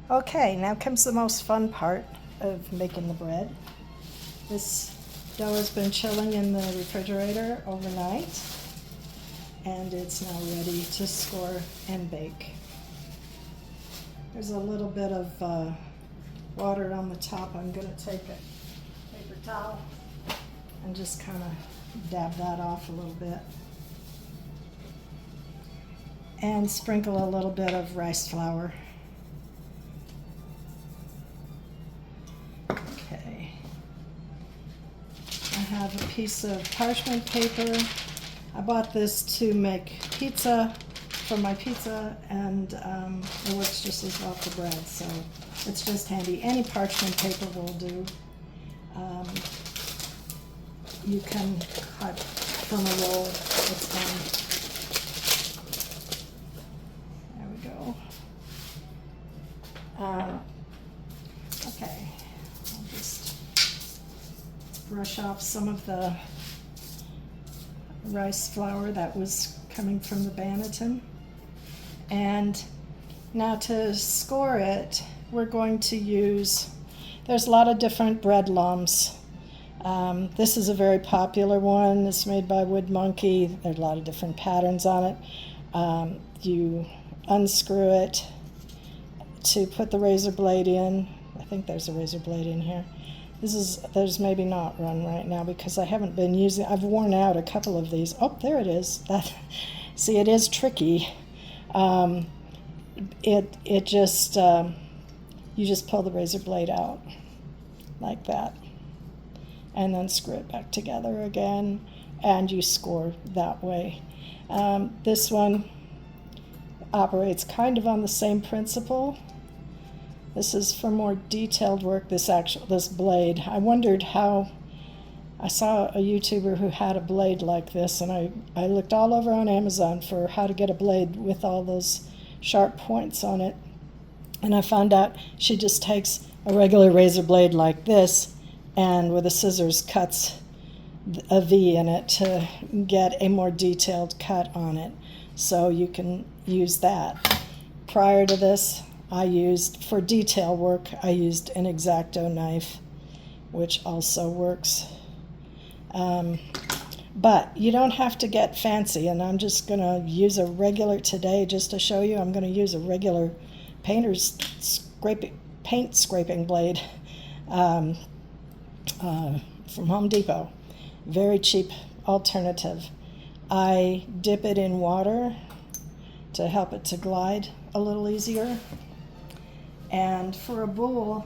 Okay, now comes the most fun part of making the bread. This dough has been chilling in the refrigerator overnight, and it's now ready to score and bake. There's a little bit of water on the top. I'm going to take a paper towel and just kind of dab that off a little bit. And sprinkle a little bit of rice flour. Okay. I have a piece of parchment paper. I bought this to make pizza for my pizza, and it works just as well for bread, so it's just handy. Any parchment paper will do. You can cut from a roll, it's fine. There we go. Okay, I'll just brush off some of the rice flour that was coming from the Banneton. And now to score it, we're going to use, there's a lot of different bread lumps. This is a very popular one. It's made by Wood Monkey. There's a lot of different patterns on it. You unscrew it to put the razor blade in. I think there's a razor blade in here. There's maybe not one right now because I haven't been using, I've worn out a couple of these. Oh, there it is. See, it is tricky. It just, you just pull the razor blade out like that and then screw it back together again, and you score that way. This one operates kind of on the same principle. This is for more detailed work, this blade. I wondered how, I saw a YouTuber who had a blade like this, and I looked all over on Amazon for how to get a blade with all those sharp points on it. And I found out she just takes a regular razor blade like this and with a scissors cuts a V in it to get a more detailed cut on it. So you can use that. Prior to this, for detail work, I used an X-Acto knife, which also works. But you don't have to get fancy, and I'm just going to use a regular today just to show you. I'm going to use a regular painter's paint scraping blade from Home Depot. Very cheap alternative. I dip it in water to help it to glide a little easier. And for a boule,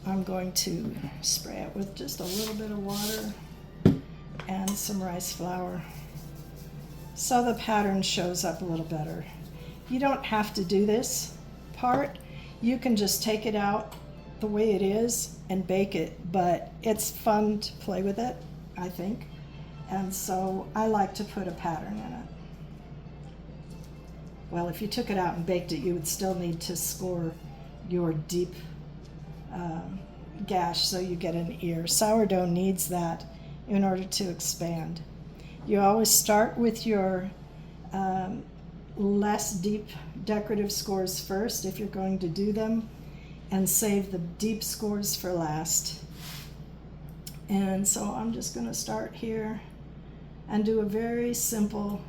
I'm going to spray it with just a little bit of water and some rice flour so the pattern shows up a little better. You don't have to do this part. You can just take it out the way it is and bake it, but it's fun to play with it, I think. And so I like to put a pattern in it. Well, if you took it out and baked it, you would still need to score your deep gash so you get an ear. Sourdough needs that in order to expand. You always start with your less deep decorative scores first if you're going to do them, and save the deep scores for last. And so I'm just going to start here and do a very simple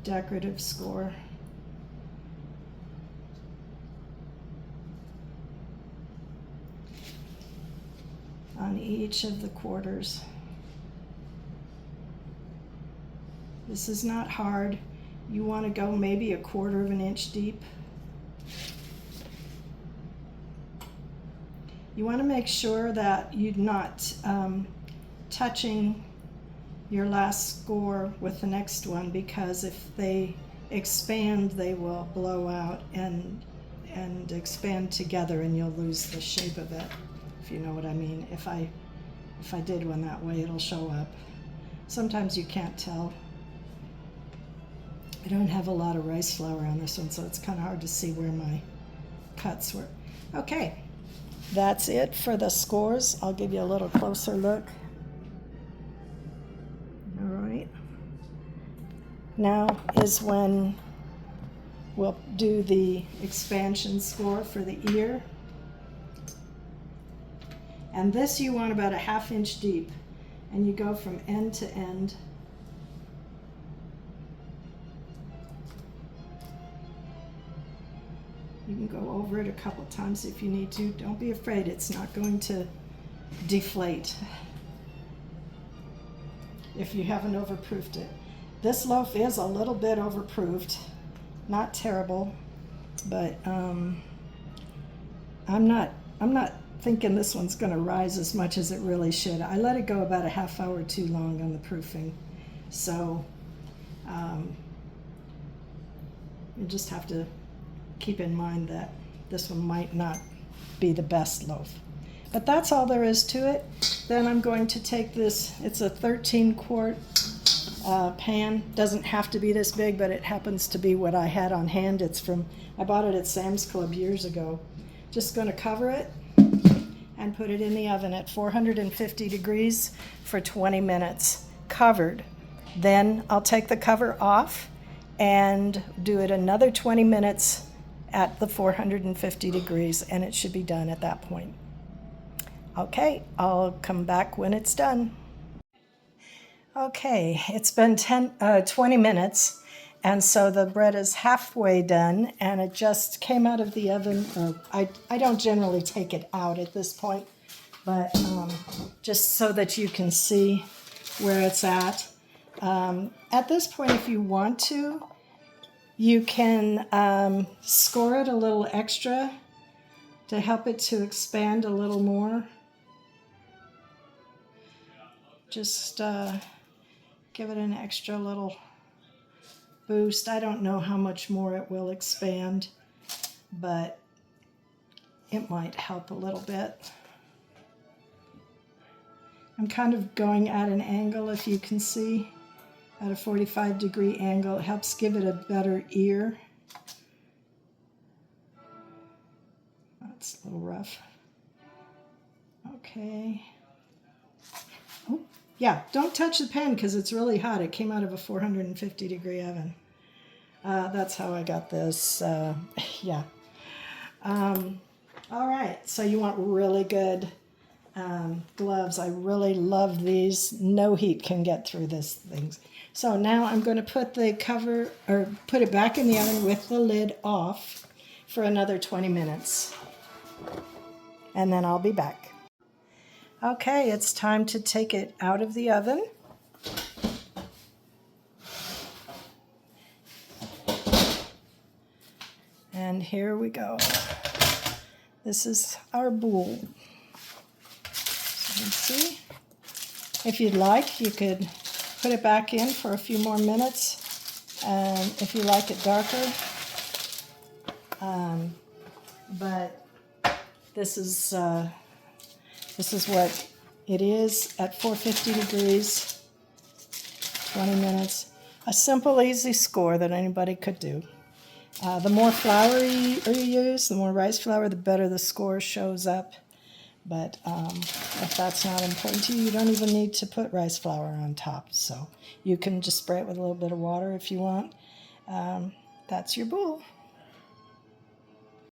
decorative score. On each of the quarters. This is not hard. You want to go maybe 1/4 of an inch deep. You want to make sure that you're not touching your last score with the next one, because if they expand, they will blow out and expand together, and you'll lose the shape of it, if you know what I mean. If I did one that way, it'll show up. Sometimes you can't tell. I don't have a lot of rice flour on this one, so it's kind of hard to see where my cuts were. Okay, that's it for the scores. I'll give you a little closer look. All right. Now is when we'll do the expansion score for the ear. And this you want about a 1/2 inch deep, and you go from end to end. You can go over it a couple times if you need to. Don't be afraid, it's not going to deflate if you haven't overproofed it. This loaf is a little bit overproofed, not terrible, but I'm not thinking this one's going to rise as much as it really should. I let it go about a 1/2 hour too long on the proofing, so you just have to keep in mind that this one might not be the best loaf. But that's all there is to it. Then I'm going to take this, it's a 13-quart pan. Doesn't have to be this big, but it happens to be what I had on hand. I bought it at Sam's Club years ago. Just going to cover it and put it in the oven at 450 degrees for 20 minutes, covered. Then I'll take the cover off and do it another 20 minutes at the 450 degrees, and it should be done at that point. Okay, I'll come back when it's done. Okay, it's been 20 minutes, and so the bread is halfway done, and it just came out of the oven. I don't generally take it out at this point, but just so that you can see where it's at. At this point, if you want to, you can score it a little extra to help it to expand a little more. Just give it an extra little boost. I don't know how much more it will expand, but it might help a little bit. I'm kind of going at an angle, if you can see, at a 45-degree angle. It helps give it a better ear. That's a little rough. Okay. Oh, yeah, don't touch the pan because it's really hot. It came out of a 450-degree oven. That's how I got this. Yeah. All right, so you want really good gloves. I really love these. No heat can get through this thing. So now I'm going to put the cover, or put it back in the oven with the lid off for another 20 minutes. And then I'll be back. Okay, it's time to take it out of the oven. And here we go. This is our boule. So you can see. If you'd like, you could put it back in for a few more minutes, if you like it darker. But this is what it is at 450 degrees, 20 minutes. A simple, easy score that anybody could do. The more flour you use, the more rice flour, the better the score shows up. But if that's not important to you, you don't even need to put rice flour on top. So you can just spray it with a little bit of water if you want. That's your boule.